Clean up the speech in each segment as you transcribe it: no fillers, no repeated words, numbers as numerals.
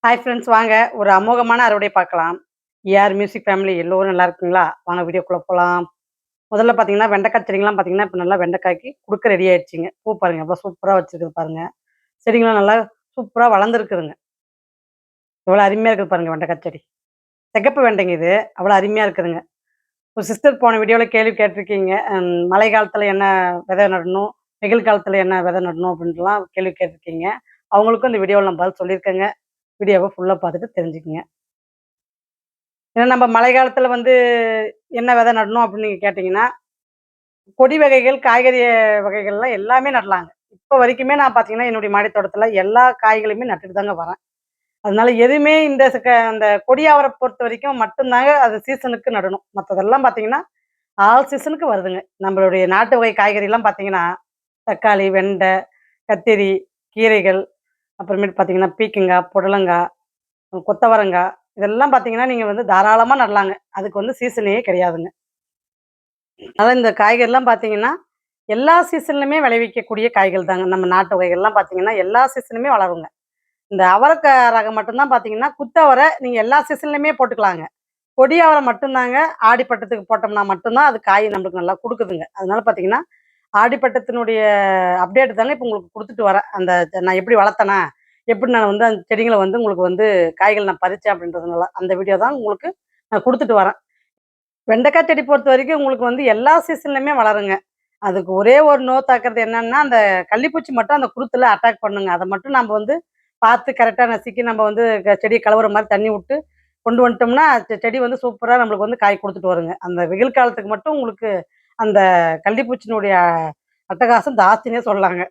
Hi friends, வாங்க ஒரு அமோகமான அறுவடை பார்க்கலாம். ஏஆர் மியூசிக் ஃபேமிலி எல்லோரும் நல்லா இருக்குங்களா? வாங்க வீடியோக்குள்ள போலாம். முதல்ல பார்த்தீங்கன்னா, வெண்டைக்காய் செடிங்கலாம் பார்த்தீங்கன்னா, இப்ப நல்லா வெண்டைக்காய்க்கு குடுக்க ரெடி ஆயிடுச்சுங்க. பூ பாருங்க எவ்வளோ சூப்பரா வச்சிருக்குது பாருங்க. செடிங்கலாம் நல்லா சூப்பரா வளர்ந்துருக்குதுங்க. எவ்வளோ அருமையா இருக்குது பாருங்க வெண்டைக்காய் செடி. சிகப்பு வெண்டைங்க இது. அவ்வளோ அருமையா இருக்குதுங்க. ஒரு சிஸ்டர் போன வீடியோல கேள்வி கேட்டிருக்கீங்க. மழை காலத்துல என்ன விதை நடணும்? வெயில் காலத்துல என்ன விதை நடணும்? அப்படின்ட்டுலாம் கேள்வி கேட்டிருக்கீங்க. அவங்களுக்கும் இந்த வீடியோல நான் பதில் சொல்லியிருக்கேங்க. வீடியோவ ஃபுல்லா பார்த்துட்டு தெரிஞ்சுக்கங்க. ஏன்னா நம்ம மழை காலத்துல வந்து என்ன விதை நடணும் அப்படின்னு நீங்க கேட்டீங்கன்னா, கொடி வகைகள், காய்கறி வகைகள்லாம் எல்லாமே நடலாங்க. இப்ப வரைக்குமே நான் பார்த்தீங்கன்னா, என்னுடைய மாடி தோட்டத்துல எல்லா காய்களையுமே நட்டுட்டு தாங்க வரேன். அதனால எதுவுமே இந்த அந்த கொடி அவர பொறுத்தவரைக்கும் மட்டும் தாங்க அது சீசனுக்கு நடணும். மத்ததெல்லாம் பார்த்தீங்கன்னா, ஆல் சீசனுக்கு வருதுங்க. நம்மளுடைய நாட்டு வகை காய்கறிலாம் பார்த்தீங்கன்னா, தக்காளி, வெண்டை, கத்திரி, கீரைகள், அப்புறமேட்டு பார்த்தீங்கன்னா, பீர்க்கங்கா, புடலங்கா, கொத்தவரங்கா இதெல்லாம் பார்த்தீங்கன்னா, நீங்க வந்து தாராளமா நடலாங்க. அதுக்கு வந்து சீசனே கிடையாதுங்க. அதான் இந்த காய்கறிலாம் பார்த்தீங்கன்னா, எல்லா சீசன்லயுமே விளைவிக்கக்கூடிய காய்கள் தாங்க. நம்ம நாட்டு வகைகள்லாம் பார்த்தீங்கன்னா, எல்லா சீசனுமே வளருங்க. இந்த அவரைக்கா ரகம் மட்டும் தான் பார்த்தீங்கன்னா, குத்தவரை நீங்க எல்லா சீசன்லயுமே போட்டுக்கலாங்க. கொடி அவரை மட்டும் தாங்க ஆடிப்பட்டத்துக்கு போட்டோம்னா மட்டும் தான் அது காய் நம்மளுக்கு நல்லா குடுக்குதுங்க. அதனால பார்த்தீங்கன்னா, ஆடிப்பட்டத்தினுடைய அப்டேட் தாங்க இப்ப உங்களுக்கு குடுத்துட்டு வரேன். அந்த நான் எப்படி வளர்த்தனா, எப்படி நான் வந்து அந்த செடிகள வந்து உங்களுக்கு வந்து காய்கள் நான் பறிச்சேன் அப்படின்றதுனால, அந்த வீடியோ தான் உங்களுக்கு நான் குடுத்துட்டு வரேன். வெண்டைக்காய் செடி பொறுத்தவரைக்கும் உங்களுக்கு வந்து எல்லா சீசன்லயுமே வளருங்க. அதுக்கு ஒரே ஒரு தாக்குறது என்னன்னா, அந்த கள்ளிப்பூச்சி மட்டும் அந்த குருத்துல அட்டாக் பண்ணுங்க. அத மட்டும் நம்ம வந்து பார்த்து கரெக்ட்டா நசுக்கி நம்ம வந்து செடிய கழுவுற மாரி தண்ணி விட்டு கொண்டு வந்துட்டோம்னா, செடி வந்து சூப்பரா நம்மளுக்கு வந்து காய் குடுத்துட்டு வருங்க. அந்த வெயில் காலத்துக்கு மட்டும் உங்களுக்கு அந்த கள்ளிப்பூச்சியினுடைய அட்டகாசம் ஜாஸ்தின்னே சொல்லலாங்க.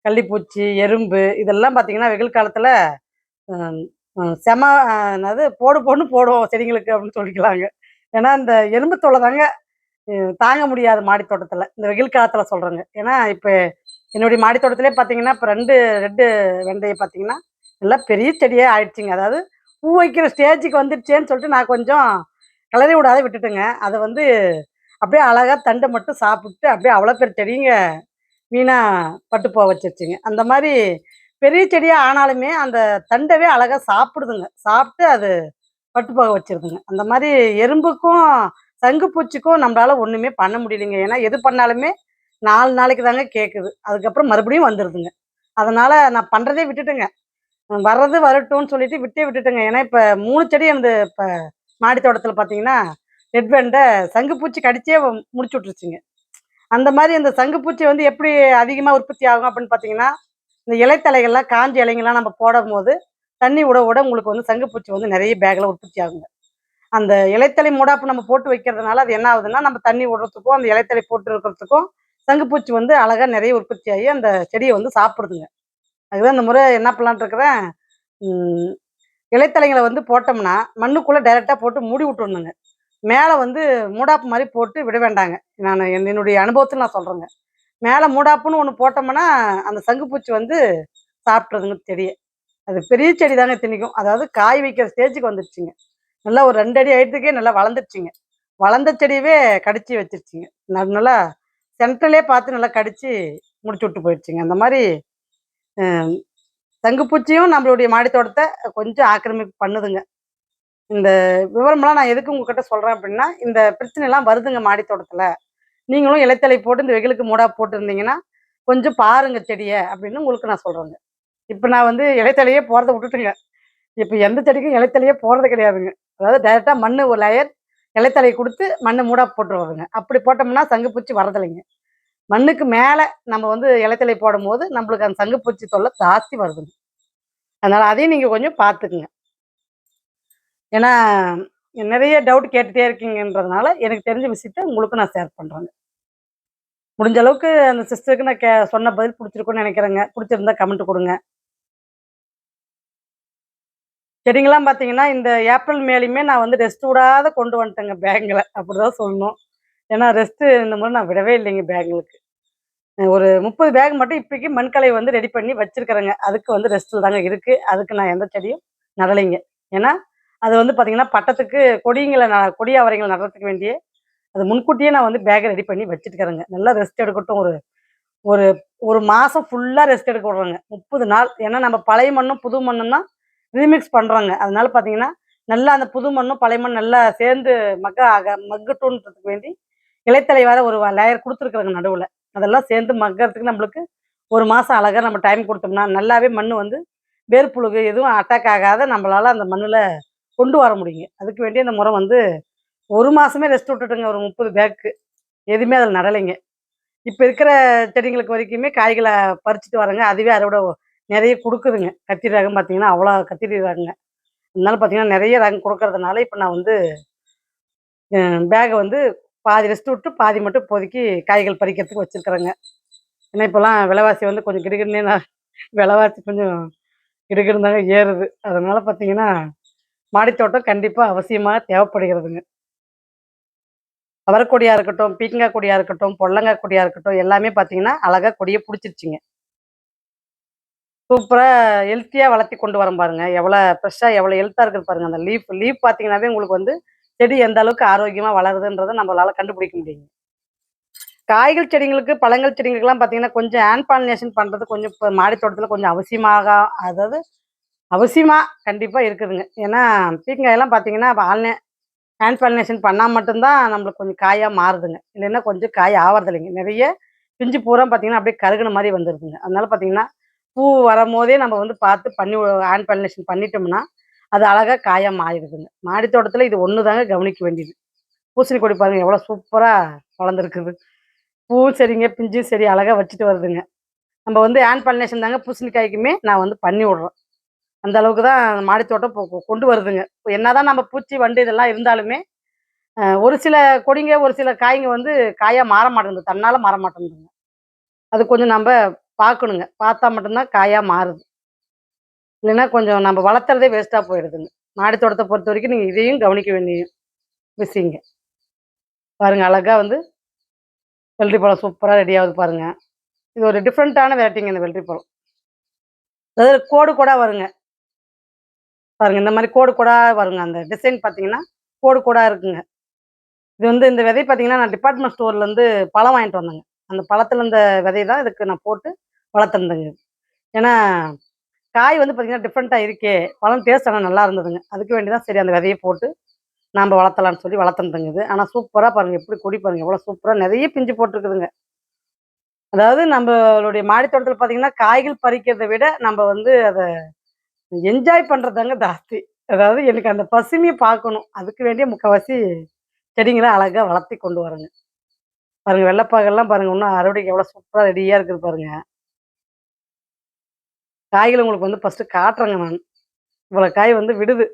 கள்ளிப்பூச்சி, எறும்பு இதெல்லாம் பார்த்தீங்கன்னா, வெயில் காலத்துல ம் செம என்னது போடு போடுன்னு போடும் செடிங்களுக்கு அப்படின்னு சொல்லிக்கலாங்க. ஏன்னா, இந்த எறும்பு தொல்ல தாங்க தாங்க முடியாது மாடி தோட்டத்துல. இந்த வெயில் காலத்துல சொல்றேங்க. ஏன்னா, இப்ப என்னுடைய மாடி தோட்டத்திலேயே பார்த்தீங்கன்னா, இப்ப 2 ரெட்டு வெந்தய பார்த்தீங்கன்னா, நல்லா பெரிய செடியா ஆயிடுச்சுங்க. அதாவது பூ வைக்கிற ஸ்டேஜுக்கு வந்துருச்சேன்னு சொல்லிட்டு நான் கொஞ்சம் கிளறி விடாத விட்டுட்டேங்க. அத வந்து அப்படியே அழகா தண்ட மட்டும் சாப்பிட்டு, அப்படியே அவ்வளோ பெரிய செடிங்க வீணா பட்டு போக வச்சுருச்சுங்க. அந்த மாரி பெரிய செடியா ஆனாலுமே, அந்த தண்டவே அழகா சாப்பிடுதுங்க. சாப்ட்டு அது பட்டு போக வச்சுருதுங்க. அந்த மாரி எறும்புக்கும், சங்கு பூச்சிக்கும் நம்பளால ஒண்ணுமே பண்ண முடியலைங்க. ஏன்னா, எது பண்ணாலுமே 4 நாளைக்கு தாங்க கேட்குது. அதுக்கப்புறம் மறுபடியும் வந்துருதுங்க. அதனால நான் பண்றதே விட்டுட்டேங்க. வர்றது வரட்டும்னு சொல்லிட்டு விட்டுட்டேங்க. ஏன்னா, இப்ப 3 செடி எனது இப்ப மாடி தோட்டத்துல பார்த்தீங்கன்னா, ரெட் வெண்ட சங்கு பூச்சி கடிச்சே முடிச்சு விட்டுருச்சுங்க. அந்த மாரி அந்த சங்கு பூச்சி வந்து எப்படி அதிகமா உற்பத்தி ஆகும் அப்படின்னு பார்த்தீங்கன்னா, இந்த இலைத்தழைகள்லாம் காஞ்ச இலைங்கலாம் நம்ம போடம்போது, தண்ணி விட உங்களுக்கு வந்து சங்கு பூச்சி வந்து நெறைய பேக்ல உற்பத்தி ஆகுங்க. அந்த இலைத்தழை மூடாப்பு நம்ம போட்டு வைக்கிறதுனால, அது என்ன ஆகுதுன்னா, நம்ம தண்ணி விடுறதுக்கும், அந்த இலைத்தழை போட்டு இருக்கிறதுக்கும், சங்குப்பூச்சி வந்து அழகா நெறைய உற்பத்தி ஆகி, அந்த செடிய வந்து சாப்பிடுதுங்க. அதுதான் இந்த முறை என்ன பண்ணலான்ட்டு இருக்கிறேன், ம் இலைத்தழைகள வந்து போட்டோம்னா, மண்ணுக்குள்ள டைரக்ட்டா போட்டு மூடி விட்டுறணுங்க. மேல வந்து மூடாப்பு மாரி போட்டு விட வேண்டாங்க. நானு என்னுடைய அனுபவத்துல நான் சொல்றேங்க. மேல மூடாப்புன்னு ஒண்ணு போட்டோம்னா, அந்த சங்குப்பூச்சி வந்து சாப்பிட்டுருதுங்க செடிய. அது பெரிய செடி தாங்க இத்தனைக்கும். அதாவது காய் வைக்கிற ஸ்டேஜுக்கு வந்துருச்சுங்க. நல்லா ஒரு 2 அடி ஹைட்டுக்கே நல்லா வளர்ந்துருச்சுங்க. வளர்ந்த செடியவே கடிச்சு வச்சுருச்சுங்க. நல்லா சென்டர்லயே பார்த்து நல்லா கடிச்சு முடிச்சு விட்டு போயிடுச்சுங்க. அந்த மாரி அ சங்குப்பூச்சியும் நம்மளுடைய மாடி தோட்டத்த கொஞ்சம் ஆக்கிரமிப்பு பண்ணுதுங்க. இந்த விவரமெல்லாம் நான் எதுக்கு உங்ககிட்ட சொல்றேன் அப்டின்னா, இந்த பிரச்சனைலாம் வருதுங்க மாடி தோட்டத்துல. நீங்களும் இலைத்தழை போட்டு இந்த வெயிலுக்கு மூடாப்பு போட்டிருந்தீங்கன்னா, கொஞ்சம் பாருங்க செடிய அப்படின்னு உங்களுக்கு நான் சொல்றேங்க. இப்ப நான் வந்து இலைத்தழையே போடுறத விட்டுட்டேங்க. இப்ப எந்த செடிக்கும் இலைத்தழையே போடுறது கிடையாதுங்க. அதாவது டைரக்ட்டா மண்ணு ஒரு லேயர் இலைத்தழை குடுத்து மண்ண மூடாப்பு போட்டுருவதுங்க. அப்படி போட்டோம்னா சங்குப்பூச்சி வரதில்லைங்க. மண்ணுக்கு மேல நம்ம வந்து இலைத்தழை போடும்போது, நம்மளுக்கு அந்த சங்குப்பூச்சி தொல்ல ஜாஸ்தி வருதுங்க. அதனால அதையும் நீங்க கொஞ்சம் பார்த்துக்குங்க. ஏன்னா, நெறைய டவுட் கேட்டுட்டே இருக்கீங்கன்றதுனால, எனக்கு தெரிஞ்ச விஷயத்த உங்களுக்கும் நான் ஷேர் பண்றேங்க. முடிஞ்ச அளவுக்கு அந்த சிஸ்டருக்கு நான் சொன்ன பதில் புடிச்சிருக்கும்னு நெனைக்கிறேங்க. புடிச்சிருந்தா கமெண்ட் குடுங்க. செடிங்கலாம் பார்த்தீங்கன்னா, இந்த ஏப்ரல், மேலயுமே நான் வந்து ரெஸ்ட் விடாத கொண்டு வந்துட்டேங்க பேங்குல. அப்படிதான் சொல்லணும். ஏன்னா ரெஸ்ட்டு இந்த முறை நான் விடவே இல்லைங்க பேங்களுக்கு. ஒரு 30 பேக் மட்டும் இப்போதைக்கு மண்கலை வந்து ரெடி பண்ணி வச்சிருக்கிறேங்க. அதுக்கு வந்து ரெஸ்ட்ல தாங்க இருக்கு. அதுக்கு நான் எந்த செடியும் நடலைங்க. ஏன்னா, அது வந்து பார்த்தீங்கன்னா, பட்டத்துக்கு கொடி அவரைங்கள் நடுறதுக்கு வேண்டியே, அது முன்கூட்டியே நான் வந்து பேக்க ரெடி பண்ணி வச்சுட்டுருக்கிறேங்க. நல்லா ரெஸ்ட் எடுக்கட்டும். ஒரு ஒரு 1 மாசம் ஃபுல்லா ரெஸ்ட் எடுக்க விடுறேங்க. 30 நாள். ஏன்னா நம்ம பழைய மண்ணும், புது மண்ணும் தான் ரீமிக்ஸ் பண்றாங்க. அதனால பார்த்தீங்கன்னா, நல்லா அந்த புது மண்ணும், பழைய மண்ணும் நல்லா சேர்ந்து மக்கட்டுன்றதுக்கு வேண்டி இலைத்தழை வேற ஒரு லேயர் குடுத்துருக்காங்க நடுவுல. அதெல்லாம் சேர்ந்து மக்கறதுக்கு நம்மளுக்கு 1 மாசம் அழகா நம்ம டைம் குடுத்தோம்னா, நல்லாவே மண்ணு வந்து வேர்ப்புழுகு எதுவும் அட்டாக் ஆகாத நம்மளால அந்த மண்ணுல கொண்டு வர முடியுங்க. அதுக்கு வேண்டி அந்த முறை வந்து 1 மாசமே ரெஸ்ட் விட்டுட்டுங்க ஒரு 30 பேக்கு. எதுவுமே அதில நடலைங்க. இப்ப இருக்கிற செடிங்களுக்கு வரைக்குமே காய்கள பறிச்சுட்டு வரேங்க. அதுவே அறுவடை நெறைய குடுக்குதுங்க. கத்திரி ரகம் பார்த்தீங்கன்னா, அவ்வளோ கத்திரி ரகங்க. அதனால பார்த்தீங்கன்னா, நெறைய ரகம் குடுக்கறதுனால, இப்ப நான் வந்து அ பேக்க வந்து பாதி ரெஸ்ட் விட்டு, பாதி மட்டும் இப்போதைக்கு காய்கள் பறிக்கிறதுக்கு வச்சிருக்கிறேங்க. ஏன்னா, இப்பலாம் விலைவாசி வந்து கொஞ்சம் கிடுகிடுன்னே விலைவாசி கொஞ்சம் கிடுகிடுன்னு தாங்க ஏறுது. அதனால பார்த்தீங்கன்னா, மாடித்தோட்டம் கண்டிப்பா அவசியமா தேவைப்படுகிறதுங்க. அவரைக்கொடியா இருக்கட்டும், பீர்க்கங்கா கொடியா இருக்கட்டும், பொடலங்கா கொடியா இருக்கட்டும், எல்லாமே பார்த்தீங்கன்னா, அழகா கொடிய புடிச்சிருச்சுங்க. சூப்பரா ஹெல்த்தியா வளர்த்தி கொண்டு வரேன் பாருங்க. எவ்வளோ ஃப்ரெஷ்ஷா எவ்வளோ ஹெல்த்தா இருக்குது பாருங்க. அந்த லீஃப் லீஃப் பார்த்தீங்கன்னாவே உங்களுக்கு வந்து செடி எந்த அளவுக்கு ஆரோக்கியமா வளருதுன்றத நம்மளால கண்டுபிடிக்க முடியுங்க. காய்கள் செடிங்களுக்கு, பழங்கள் செடிங்களுக்கெல்லாம் பார்த்தீங்கன்னா, கொஞ்சம் ஹேண்ட் பாலினேஷன் பண்றது கொஞ்சம் இப்ப மாடி தோட்டத்தில கொஞ்சம் அதாவது அவசியமா கண்டிப்பா இருக்குதுங்க. ஏன்னா, பீர்க்கங்காயெல்லாம் பார்த்தீங்கன்னா, ஹேண்ட் பாலினேஷன் பண்ணா மட்டும் தான் நம்மளுக்கு கொஞ்சம் காயா மாறுதுங்க. இல்லைன்னா கொஞ்சம் காய் ஆவறதில்லைங்க. நெறைய பிஞ்சு பூரா பார்த்தீங்கன்னா, அப்படியே கருகுன மாரி வந்துருதுங்க. அதனால பார்த்தீங்கன்னா, பூ வரம்போதே நம்ம வந்து பார்த்து ஹேண்ட் பாலினேஷன் பண்ணிட்டோம்னா, அது அழகா காயா மாறிடுதுங்க. மாடி தோட்டத்தில இது ஒண்ணு தாங்க கவனிக்க வேண்டியது. பூசணி கொடி பாருங்க எவ்வளோ சூப்பரா வளர்ந்துருக்குது. பூவும் சரிங்க, பிஞ்சும் சரி அழகா வச்சுட்டு வருதுங்க. நம்ம வந்து ஹேண்ட் பாலினேஷன் தாங்க பூசணிக்காய்க்குமே நான் வந்து பண்ணி விடுறோம். அந்த அளவுக்கு தான் மாடி தோட்டம் கொண்டு வருதுங்க. இப்ப என்னதான் நம்ம பூச்சி, வண்டு இதெல்லாம் இருந்தாலுமே, ஒரு சில கொடிங்க, ஒரு சில காய்ங்க வந்து காயா மாற மாட்டேங்குது. தன்னால மாற மாட்டேங்குதுங்க. அது கொஞ்சம் நம்ப பார்க்கணுங்க. பார்த்தா மட்டும் தான் காயா மாறுது. இல்லைன்னா கொஞ்சம் நம்ம வளர்த்துறதே வேஸ்ட்டா போயிடுதுங்க. மாடி தோட்டத்த பொறுத்தவரைக்கும் நீங்க இதையும் கவனிக்க வேண்டிய விஷயங்க. பாருங்க அழகா வந்து வெள்ளரி பழம் சூப்பரா ரெடி ஆகுது பாருங்க. இது ஒரு டிஃபரண்டான வெரைட்டிங்க இந்த வெள்ளரி பழம். அதாவது கோடு கோடா வருங்க. பாருங்க இந்த மாரி கோடு கோடா வருங்க. அந்த டிசைன் பார்த்தீங்கன்னா, கோடு கோடா இருக்குங்க. இது வந்து இந்த விதை பார்த்தீங்கன்னா, நான் டிபார்ட்மெண்ட் ஸ்டோர்லேருந்து பழம் வாங்கிட்டு வந்தேங்க. அந்த பழத்துல இருந்த விதை தான் இதுக்கு நான் போட்டு வளர்த்துருந்தேங்க. ஏன்னா, காய் வந்து பார்த்தீங்கன்னா டிஃப்ரெண்ட்டா இருக்கே! பழம் டேஸ்ட் ஆனா நல்லா இருந்ததுங்க. அதுக்கு வேண்டி தான் சரி அந்த விதைய போட்டு நாம்ப வளர்த்தலான்னு சொல்லி வளர்த்துனதுங்க இது. ஆனா சூப்பரா பாருங்க எப்படி கொடி பாருங்க எவ்வளோ சூப்பரா நெறைய பிஞ்சு போட்டுருக்குதுங்க. அதாவது நம்பளுடைய மாடி தோட்டத்தில பார்த்தீங்கன்னா, காய்கள் பறிக்கிறத விட நம்ப வந்து அத என்ஜாய் பண்றது தாங்க ஜாஸ்தி. அதாவது எனக்கு அந்த பசுமைய பார்க்கணும். அதுக்கு வேண்டிய முக்காவாசி செடிங்கள அழகா வளர்த்தி கொண்டு வரேங்க. பாருங்க வெள்ளப்பாகல்லாம் பாருங்க இன்னும் அறுவடைக்கு எவ்வளோ சூப்பரா ரெடியா இருக்குது பாருங்க. காய்கள உங்களுக்கு வந்து ஃபர்ஸ்ட்டு காட்டுறேங்க நான். இவ்வளோ காய் வந்து விடுது.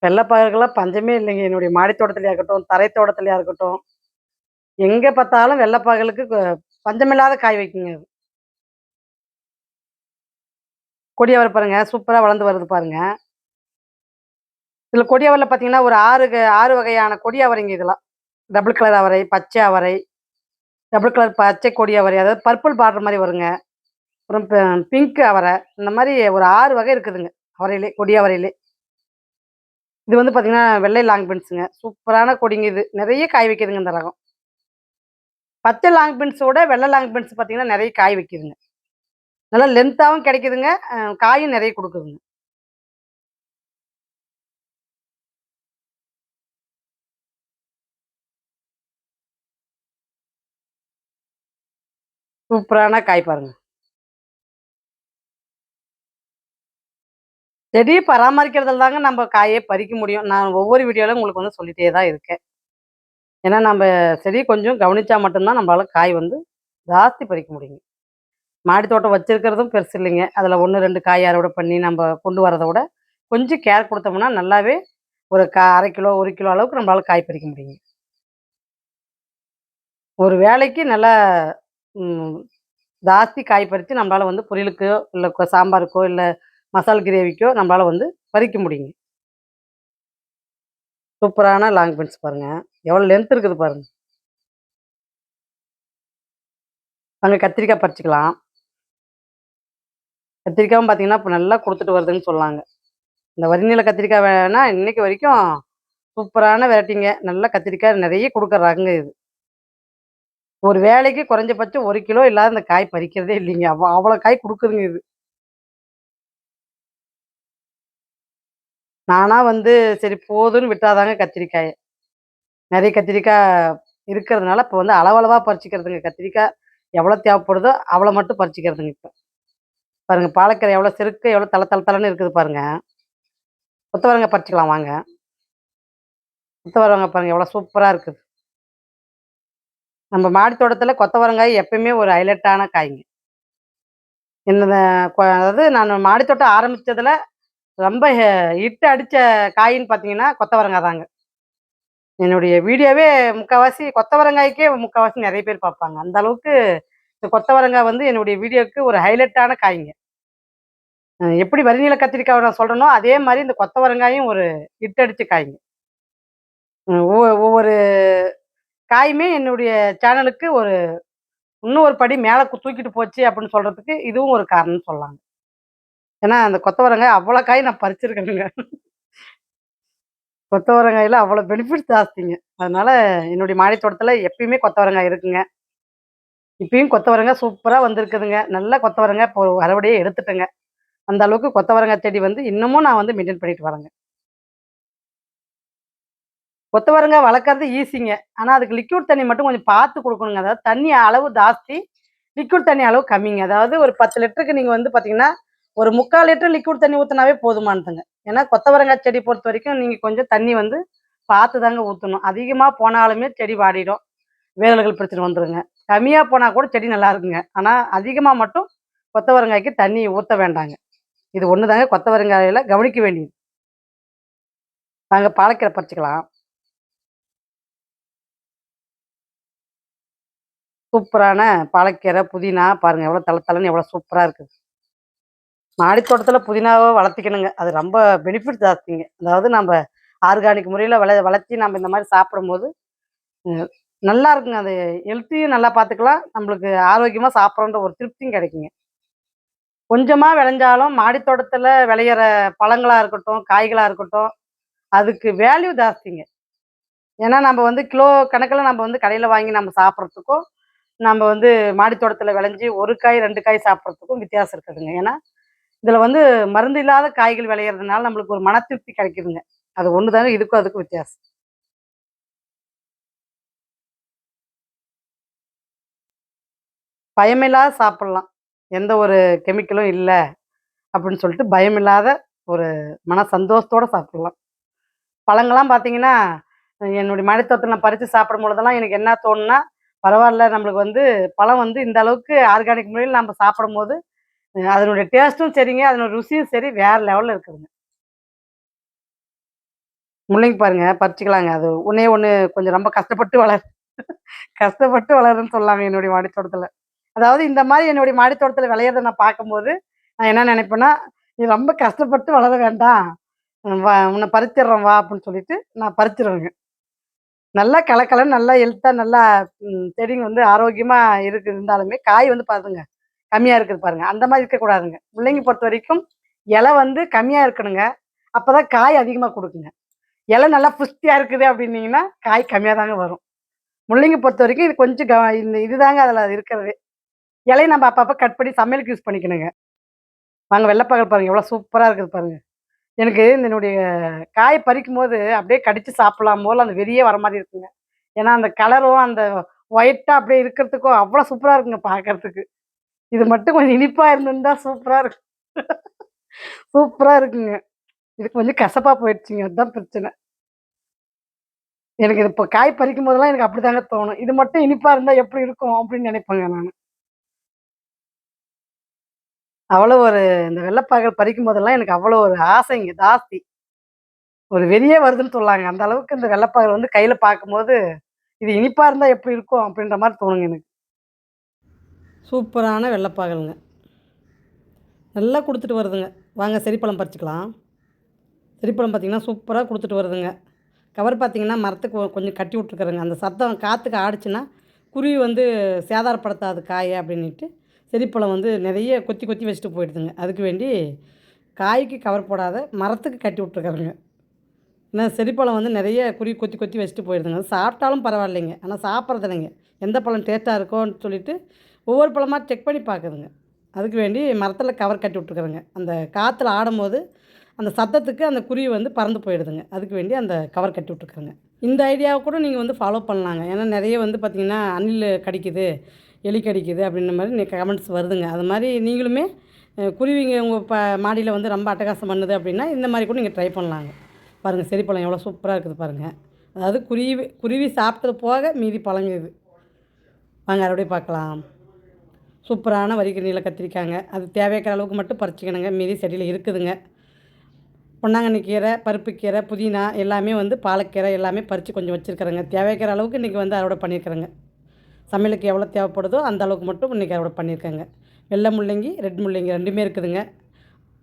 வெள்ளப்பாகுக்கெல்லாம் பஞ்சமே இல்லைங்க. என்னுடைய மாடி தோட்டத்திலயா இருக்கட்டும், தரை தோட்டத்திலயா இருக்கட்டும், எங்க பார்த்தாலும் வெள்ளப்பாகலுக்கு பஞ்சமில்லாத காய் வைக்குங்க அது. கொடி அவரை பாருங்க சூப்பரா வளர்ந்து வருது பாருங்க. இதில கொடி அவரைல பார்த்தீங்கன்னா, ஒரு 6 வகையான கொடி அவரைங்க இதெல்லாம். டபுள் கலர் அவரை, பச்சை அவரை, டபுள் கலர் பச்சை கொடி அவரை, அதாவது பர்பிள் பார்டர் மாரி வருங்க. அப்புறம் பிங்க் அவரை, இந்த மாரி ஒரு 6 வகை இருக்குதுங்க. அவரையிலே, கொடி அவரையிலே. இது வந்து பார்த்தீங்கன்னா, வெள்ளை லாங் பென்ஸுங்க. சூப்பரான கொடிங்க இது. நெறைய காய் வைக்குதுங்க இந்த ரகம். பச்சை லாங் பென்ஸோட வெள்ளை லாங் பென்ஸ் பார்த்தீங்கன்னா, நெறைய காய் வைக்குதுங்க. நல்லா லென்த்தாவும் கிடைக்குதுங்க. காயும் நெறைய குடுக்குதுங்க. சூப்பரான காய் பாருங்க. செடிய பராமரிக்கிறதுல தாங்க நம்ம காயே பறிக்க முடியும். நான் ஒவ்வொரு வீடியோல உங்களுக்கு வந்து சொல்லிட்டே தான் இருக்கேன். ஏன்னா, நம்ப செடிய கொஞ்சம் கவனிச்சா மட்டும் தான் நம்பால காய் வந்து ஜாஸ்தி பறிக்க முடியுங்க. மாடி தோட்டம் வச்சிருக்கிறதும் பெருசு இல்லைங்க. அதில 1, 2 காய் அறுவடை பண்ணி நம்ப கொண்டு வரத விட, கொஞ்சம் கேர் குடுத்தோம்னா நல்லாவே ஒரு 1/2 கிலோ, 1 கிலோ அளவுக்கு நம்மளால காய் பறிக்க முடியுங்க. ஒரு வேளைக்கு நல்லா ம் ஜாஸ்தி காய் பறிச்சு நம்மளால வந்து பொரியலுக்கோ, இல்ல சாம்பாருக்கோ, இல்ல மசால் கிரேவிக்கோ நம்மளால வந்து பறிக்க முடியுங்க. சூப்பரான லாங் பீன்ஸ் பாருங்க. எவ்வளோ லென்த் இருக்குது பாருங்க. அங்க கத்திரிக்காய் பறிச்சுக்கலாம். கத்திரிக்காவும் பார்த்தீங்கன்னா, இப்ப நல்லா குடுத்துட்டு வருதுன்னு சொல்லாங்க. இந்த வரிநில கத்திரிக்காய் வேணா இன்னைக்கு வரைக்கும் சூப்பரான வெரைட்டிங்க. நல்ல கத்திரிக்காய் நெறைய குடுக்குற ரகங்க இது. ஒரு வேளைக்கு குறைஞ்சபட்சம் 1 கிலோ இல்லாத இந்த காய் பறிக்கிறதே இல்லைங்க. அவ்வளோ காய் குடுக்குதுங்க இது. நானா வந்து சரி போதுன்னு விட்டாதாங்க கத்திரிக்காய. நெறைய கத்திரிக்காய் இருக்கிறதுனால, இப்ப வந்து அளவளவா பறிச்சுக்கிறதுங்க. கத்திரிக்காய் எவ்வளோ தேவைப்படுதோ, அவ்வளோ மட்டும் பறிச்சுக்கிறதுங்க இப்ப. பாருங்க பாலக்கீரை எவ்வளோ செருக்கு, எவ்வளோ தள தள தளன்னு இருக்குது பாருங்க. கொத்தவரங்காய் பறிச்சுக்கலாம் வாங்க. கொத்தவரங்காய் பாருங்க எவ்வளோ சூப்பரா இருக்குது. நம்ம மாடி தோட்டத்தில கொத்தவரங்காய் எப்பயுமே ஒரு ஹைலைட்டான காய்ங்க. என்னத அதாவது நான் மாடி தோட்டம் ஆரம்பிச்சதுல ரொம்ப ஹிட் அடிச்ச காயின்னு பார்த்தீங்கன்னா, கொத்தவரங்கா தாங்க. என்னுடைய வீடியோவே முக்காவாசி கொத்தவரங்காய்க்கே முக்காவாசி நெறைய பேர் பார்ப்பாங்க. அந்த அளவுக்கு இந்த கொத்தவரங்கா வந்து என்னுடைய வீடியோக்கு ஒரு ஹைலைட்டான காய்ங்க. எப்படி வரிநில கத்திரிக்காவ நான் சொல்றேனோ, அதே மாரி இந்த கொத்தவரங்காயும் ஒரு ஹிட் அடிச்ச காய்ங்க. ஒவ்வொரு காயுமே என்னுடைய சேனலுக்கு ஒரு இன்னும் ஒரு படி மேல தூக்கிட்டு போச்சு அப்படின்னு சொல்றதுக்கு இதுவும் ஒரு காரணம்னு சொல்லலாங்க. ஏன்னா, அந்த கொத்தவரங்காய் அவ்வளோ காய் நான் பறிச்சிருக்கேனுங்க. கொத்தவரங்காயில அவ்வளோ பெனிஃபிட்ஸ் ஜாஸ்திங்க. அதனால என்னுடைய மாடி தோட்டத்தில எப்பயுமே கொத்தவரங்காய் இருக்குங்க. இப்பயும் கொத்தவரங்காய் சூப்பரா வந்திருக்குதுங்க. நல்ல கொத்தவரங்காய் இப்போ அறுவடையே எடுத்துட்டேங்க. அந்த அளவுக்கு கொத்தவரங்காய் செடி வந்து இன்னமும் நான் வந்து மெயின்டெயின் பண்ணிட்டு வரேங்க. கொத்தவரங்காய் வளர்க்கறது ஈஸிங்க. ஆனா, அதுக்கு லிக்விட் தண்ணி மட்டும் கொஞ்சம் பார்த்து குடுக்கணுங்க. அதாவது தண்ணி அளவு ஜாஸ்தி, லிக்விட் தண்ணி அளவு கம்மிங்க. அதாவது ஒரு 10 லிட்டருக்கு நீங்க வந்து பார்த்தீங்கன்னா, ஒரு 3/4 லிட்டர் லிக்விட் தண்ணி ஊத்துனாவே போதுமானதுங்க. ஏன்னா, கொத்தவரங்காய் செடி பொறுத்தவரைக்கும் நீங்க கொஞ்சம் தண்ணி வந்து பார்த்து தாங்க ஊத்தணும். அதிகமா போனாலுமே செடி வாடிடும். வேரல்கள் பிரச்சனை வந்துருங்க. கம்மியா போனா கூட செடி நல்லா இருக்குங்க. ஆனா, அதிகமா மட்டும் கொத்தவரங்காய்க்கு தண்ணி ஊத்த வேண்டாங்க. இது ஒண்ணு தாங்க கொத்தவரங்காயில கவனிக்க வேண்டியது. வாங்க பாலக்கீரை பறிச்சுக்கலாம். சூப்பரான பாலக்கீரை, புதினா பாருங்க எவ்வளோ தள தளன்னு எவ்வளோ சூப்பரா இருக்குது. மாடி தோட்டத்தில புதினாவ வளர்த்திக்கணுங்க. அது ரொம்ப பெனிஃபிட் ஜாஸ்திங்க. அதாவது நம்ப ஆர்கானிக் முறையில வளர்த்தி நம்ம இந்த மாரி சாப்பிடும்போது, ம் நல்லா இருக்குங்க. அது ஹெல்த்தையும் நல்லா பார்த்துக்கலாம். நம்மளுக்கு ஆரோக்கியமா சாப்பிடுறோன்ற ஒரு திருப்தியும் கிடைக்குங்க. கொஞ்சமா விளைஞ்சாலும் மாடி தோட்டத்தில விளையிற பழங்களா இருக்கட்டும், காய்களா இருக்கட்டும், அதுக்கு வேல்யூ ஜாஸ்திங்க. ஏன்னா நம்ம வந்து கிலோ கணக்குல நம்ம வந்து கடையில வாங்கி நம்ம சாப்பிடுறதுக்கும், நம்ம வந்து மாடி தோட்டத்தில விளைஞ்சு 1 காய், 2 காய் சாப்பிடுறதுக்கும் வித்தியாசம் இருக்குதுங்க. ஏன்னா, இதில வந்து மருந்து இல்லாத காய்கள் விளையிறதுனால நம்மளுக்கு ஒரு மன திருப்தி கிடைக்குதுங்க. அது ஒண்ணு தாங்க இதுக்கும் அதுக்கும் வித்தியாசம். பயமில்லாத சாப்பிடலாம். எந்த ஒரு கெமிக்கலும் இல்ல அப்படின்னு சொல்லிட்டு பயமில்லாத ஒரு மன சந்தோஷத்தோட சாப்பிடலாம். பழங்கள்லாம் பார்த்தீங்கன்னா, என்னுடைய மாடி தோட்டத்தில நான் பறிச்சு சாப்பிடும் பொழுதெல்லாம் எனக்கு என்ன தோணும்னா, பரவால்ல நம்மளுக்கு வந்து பழம் வந்து இந்த அளவுக்கு ஆர்கானிக் முறையில நம்ம சாப்பிடும்போது, அதனுடைய டேஸ்ட்டும் சரிங்க, அதனுடைய ருசியும் சரி வேற லெவல்ல இருக்குதுங்க. முள்ளங்கி பாருங்க பறிச்சுக்கலாங்க. அது ஒண்ணே ஒண்ணு கொஞ்சம் ரொம்ப கஷ்டப்பட்டு வளருதுன்னு சொல்லலாங்க என்னுடைய மாடி தோட்டத்தில. அதாவது இந்த மாரி என்னுடைய மாடி தோட்டத்தில விளையிறத நான் பார்க்கும்போது, நான் என்ன நினைப்பேன்னா, "நீ ரொம்ப கஷ்டப்பட்டு வளர வேண்டாம். உன்ன பறிச்சிடுறேன் வா" அப்படின்னு சொல்லிட்டு நான் பறிச்சுருவேங்க. நல்லா கலகலன்னு நல்லா ஹெல்த்தா நல்லா செடிங்க வந்து ஆரோக்கியமா இருந்தாலுமே, காய் வந்து பாருங்க, கம்மியா இருக்குது பாருங்க. அந்த மாரி இருக்கக்கூடாதுங்க. முள்ளங்கி பொறுத்தவரைக்கும் இலை வந்து கம்மியா இருக்கணுங்க. அப்பதான் காய் அதிகமா குடுக்குங்க. இலை நல்லா புஷ்டியா இருக்குது அப்டின்னீங்கன்னா, காய் கம்மியா தாங்க வரும். முள்ளங்கி பொறுத்தவரைக்கும் இது கொஞ்சம் இந்த இதுதாங்க அதில இருக்கிறதே. இலைய நம்ம அப்பப்ப கட் பண்ணி சமையலுக்கு யூஸ் பண்ணிக்கணுங்க. வாங்க வெள்ளப்பாகல் பாருங்க எவ்வளோ சூப்பரா இருக்குது பாருங்க. எனக்கு என்னுடைய காய பறிக்கும்போது அப்படியே கடிச்சு சாப்பிடலாம் போல அந்த வெறியே வர மாரி இருக்குங்க. ஏன்னா, அந்த கலரும் அந்த ஒயிட்டா அப்படியே இருக்கிறதுக்கும் அவ்வளோ சூப்பரா இருக்குங்க பார்க்கறதுக்கு. இது மட்டும் கொஞ்சம் இனிப்பா இருந்திருந்தா சூப்பரா இருக்கும். சூப்பரா இருக்குங்க. இது கொஞ்சம் கசப்பா போயிடுச்சுங்க. அதான் பிரச்சனை. எனக்கு இது இப்போ காய் பறிக்கும்போதெல்லாம் எனக்கு அப்படிதாங்க தோணும். இது மட்டும் இனிப்பா இருந்தா எப்படி இருக்கும்? அப்படின்னு நினைப்பேங்க நானு. அவ்வளோ ஒரு இந்த வெள்ளப்பாகல் பறிக்கும்போதெல்லாம் எனக்கு அவ்வளோ ஒரு ஆசைங்க ஜாஸ்தி. ஒரு வெறியே வருதுன்னு சொல்லலாங்க. அந்த அளவுக்கு இந்த வெள்ளப்பாகல் வந்து கையில பார்க்கும்போது, இது இனிப்பா இருந்தா எப்படி இருக்கும்? அப்படின்ற மாரி தோணுங்க எனக்கு. சூப்பரான வெள்ளப்பாகல்ங்க. நல்லா குடுத்துட்டு வருதுங்க. வாங்க செரிப்பழம் பறிச்சுக்கலாம். செரிப்பழம் பார்த்தீங்கன்னா, சூப்பரா குடுத்துட்டு வருதுங்க. கவர் பார்த்தீங்கன்னா, மரத்துக்கு கொஞ்சம் கட்டி விட்டுருக்குறேங்க. அந்த சத்தம் காத்துக்கு ஆடுச்சுன்னா, குருவி வந்து சேதாரப்படுத்தாது காய அப்படின்னிட்டு, செரிப்பழம் வந்து நெறைய கொத்தி கொத்தி வச்சுட்டு போயிடுதுங்க. அதுக்கு வேண்டி காய்க்கு கவர் போடாத மரத்துக்கு கட்டி விட்டுருக்குறேங்க. ஏன்னா செரிப்பழம் வந்து நெறைய குருவி கொத்தி கொத்தி வச்சுட்டு போயிடுதுங்க. அது சாப்பிட்டாலும் பரவாயில்லைங்க. ஆனா சாப்பிட்றது இல்லைங்க. எந்த பழம் டேஸ்ட்டா இருக்கோன்னு சொல்லிட்டு, ஒவ்வொரு பழமா செக் பண்ணி பார்க்குதுங்க. அதுக்கு வேண்டி மரத்தில கவர் கட்டி விட்டுருக்குறேங்க. அந்த காத்துல ஆடும்போது, அந்த சத்தத்துக்கு அந்த குருவி வந்து பறந்து போயிடுதுங்க. அதுக்கு வேண்டி அந்த கவர் கட்டி விட்டுருக்குறேங்க. இந்த ஐடியாவ கூட நீங்க வந்து ஃபாலோ பண்ணலாங்க. ஏன்னா நெறைய வந்து பார்த்தீங்கன்னா, அணில் கடிக்குது, எலி கடிக்குது அப்படின்ற மாரி கமெண்ட்ஸ் வருதுங்க. அது மாரி நீங்களுமே குருவிங்க உங்க மாடியில வந்து ரொம்ப அட்டகாசம் பண்ணுது அப்படின்னா, இந்த மாரி கூட நீங்க ட்ரை பண்ணலாங்க. பாருங்க செரிப்பழம் எவ்வளோ சூப்பரா இருக்குது பாருங்க. அதாவது குருவி குருவி சாப்பிட்டது போக மீதி பழங்க இது. வாங்க அறுவடை பார்க்கலாம். சூப்பரான வரிக்கு நீள கத்திரிக்காங்க. அது தேவையான அளவுக்கு மட்டும் பறிச்சுக்கணுங்க. மீதி செடியில இருக்குதுங்க. பொன்னாங்கண்ணி கீரை, பருப்பு கீரை, புதினா எல்லாமே வந்து பாலக்கீரை எல்லாமே பறித்து கொஞ்சம் வச்சுருக்கிறேங்க. தேவைக்கிற அளவுக்கு இன்றைக்கி வந்து அறுவடை பண்ணியிருக்கிறேங்க. சமையலுக்கு எவ்வளோ தேவைப்படுதோ அந்த அளவுக்கு மட்டும் இன்றைக்கி அறுவடை பண்ணியிருக்கேங்க. வெள்ளை முள்ளங்கி, ரெட் முள்ளங்கி 2மே இருக்குதுங்க.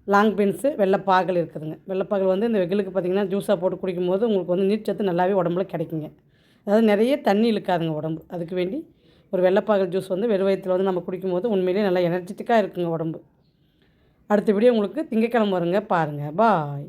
லாங் பீன்ஸு, வெள்ளைப்பாகல் இருக்குதுங்க. வெள்ளைப்பாகல் வந்து இந்த வெயிலுக்கு பார்த்திங்கன்னா ஜூஸாக போட்டு குடிக்கும்போது உங்களுக்கு வந்து நீர்ச்சத்து நல்லாவே உடம்புல கிடைக்குங்க. அதாவது நிறைய தண்ணி இழுக்காதுங்க உடம்பு. அதுக்கு வேண்டி ஒரு வெள்ளைப்பாகல் ஜூஸ் வந்து வெறும் வயித்துல வந்து நம்ம குடிக்கும்போது உண்மையிலேயே நல்லா எனர்ஜெட்டிக்காக இருக்குங்க உடம்பு. அடுத்த வீடியோ உங்களுக்கு திங்கட்கிழமை வருங்க. பாருங்கள். பாய்.